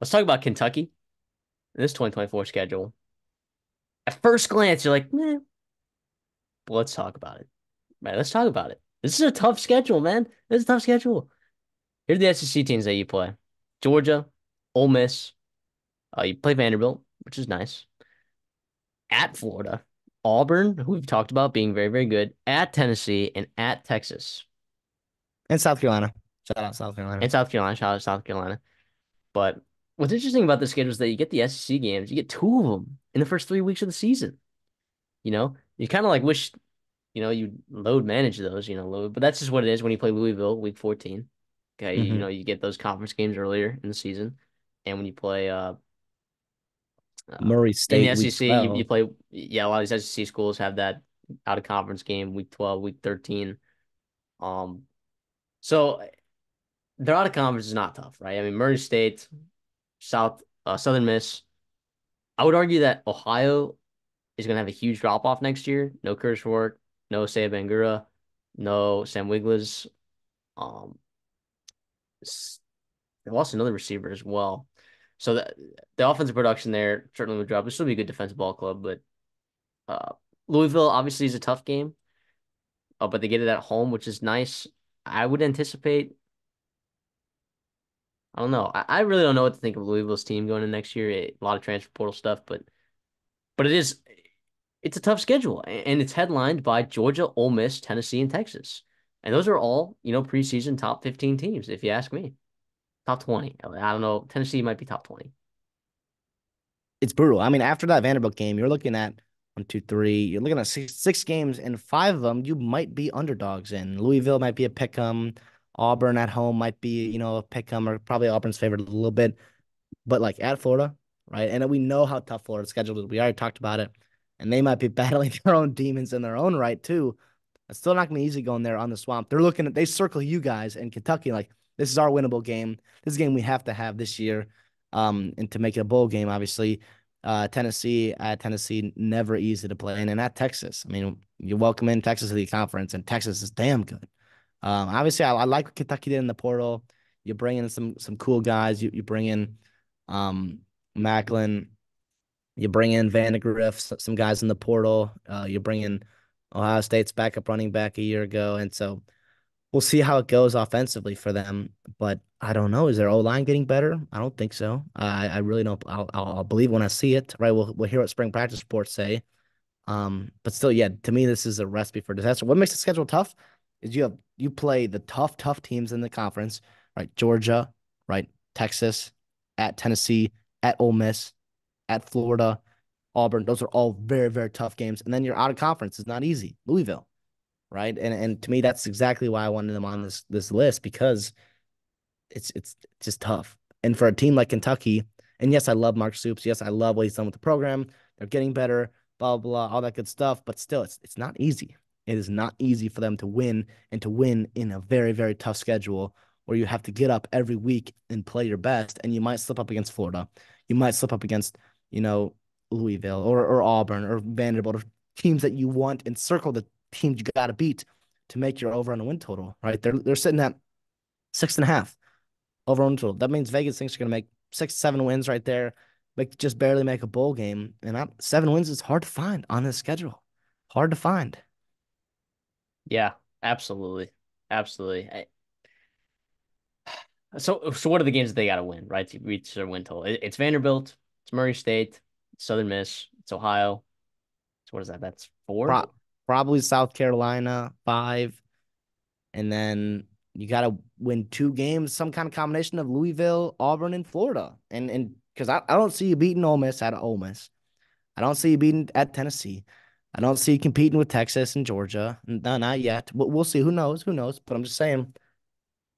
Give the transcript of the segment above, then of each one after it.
Let's talk about Kentucky. This 2024 schedule. At first glance, you're like, meh, but let's talk about it. Man, let's talk about it. This is a tough schedule, man. This is a tough schedule. Here are the SEC teams that you play. Georgia, Ole Miss. You play Vanderbilt, which is nice. At Florida, Auburn, who we've talked about being very, very good. At Tennessee and at Texas. And South Carolina. Shout out South And Carolina. South Carolina. Shout out to South Carolina. But what's interesting about the schedule is that you get the SEC games. You get two of them in the first 3 weeks of the season. You kind of like wish, you load manage those, but that's just what it is when you play Louisville week 14. Okay, Hmm. you get those conference games earlier in the season. And when you play Murray in the State week SEC, you 12. play, yeah, a lot of these SEC schools have that out of conference game week 12, week 13. Um, so their out of conference is not tough, right? I mean, Murray State, Southern Miss. I would argue that Ohio is going to have a huge drop off next year. No Kershworth, no Saya Bangura, no Sam Wiglas. Um, they've lost another receiver as well. So the offensive production there certainly would drop. It'll still be a good defensive ball club, but uh, Louisville obviously is a tough game, but they get it at home, which is nice. I would anticipate. I don't know. I really don't know what to think of Louisville's team going in next year. A lot of transfer portal stuff, but it's a tough schedule, and it's headlined by Georgia, Ole Miss, Tennessee, and Texas, and those are all preseason top 15 teams. If you ask me, top 20. I don't know. Tennessee might be top 20. It's brutal. I mean, after that Vanderbilt game, you're looking at one, two, three. You're looking at six games, and five of them you might be underdogs in. Louisville might be a pick 'em. Auburn at home might be, a pick 'em, or probably Auburn's favored a little bit. But like at Florida, right? And we know how tough Florida's schedule is. We already talked about it. And they might be battling their own demons in their own right, too. It's still not gonna be easy going there on the swamp. They circle you guys in Kentucky like this is our winnable game. This is a game we have to have this year. And to make it a bowl game, obviously. Tennessee, never easy to play. And then at Texas, I mean, you welcome in Texas to the conference, and Texas is damn good. Obviously, I like what Kentucky did in the portal. You bring in some cool guys. You bring in Macklin. You bring in Vandegrift, some guys in the portal. You bring in Ohio State's backup running back a year ago, and so we'll see how it goes offensively for them. But I don't know. Is their O line getting better? I don't think so. I really don't. I'll believe when I see it. Right. We'll hear what spring practice reports say. But still, yeah. To me, this is a recipe for disaster. What makes the schedule tough is you play the tough teams in the conference. Right. Georgia. Right. Texas. At Tennessee. At Ole Miss. At Florida. Auburn. Those are all very, very tough games. And then you're out of conference. It's not easy. Louisville, right? And to me, that's exactly why I wanted them on this list because it's just tough. And for a team like Kentucky, and yes, I love Mark Stoops. Yes, I love what he's done with the program. They're getting better, blah blah, all that good stuff. But still, it's not easy. It is not easy for them to win and to win in a very, very tough schedule where you have to get up every week and play your best. And you might slip up against Florida. You might slip up against, you know, Louisville or Auburn or Vanderbilt or teams that you want and circle the teams you got to beat to make your over on a win total, right? They're sitting at 6.5 over on total. That means Vegas thinks you're gonna make 6, 7 wins right there, just barely make a bowl game. And 7 wins is hard to find on this schedule. Hard to find. Yeah, absolutely, absolutely. So what are the games that they got to win, right, to reach their win total? It's Vanderbilt, it's Murray State, it's Southern Miss, it's Ohio. So what is that? That's four. Pro- Probably South Carolina 5, and then you got to win 2 games, some kind of combination of Louisville, Auburn, and Florida. And because I don't see you beating Ole Miss out of Ole Miss. I don't see you beating at Tennessee. I don't see you competing with Texas and Georgia. No, not yet. We'll see. Who knows? Who knows? But I'm just saying,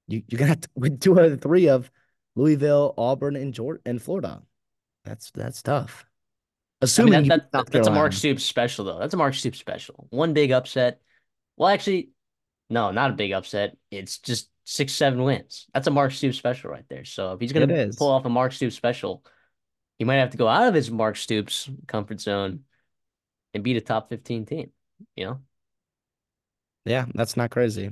you're gonna have to win 2 out of 3 of Louisville, Auburn, and Georgia and Florida. That's tough. I mean Assuming that you beat that, South that that's a Mark Carolina. Stoops special though. That's a Mark Stoops special. One big upset. Well, actually, no, not a big upset. It's just 6, 7 wins. That's a Mark Stoops special right there. So if he's It gonna pull is. off a Mark Stoops special, he might have to go out of his Mark Stoops comfort zone and beat a top 15 team. You know? Yeah, that's not crazy.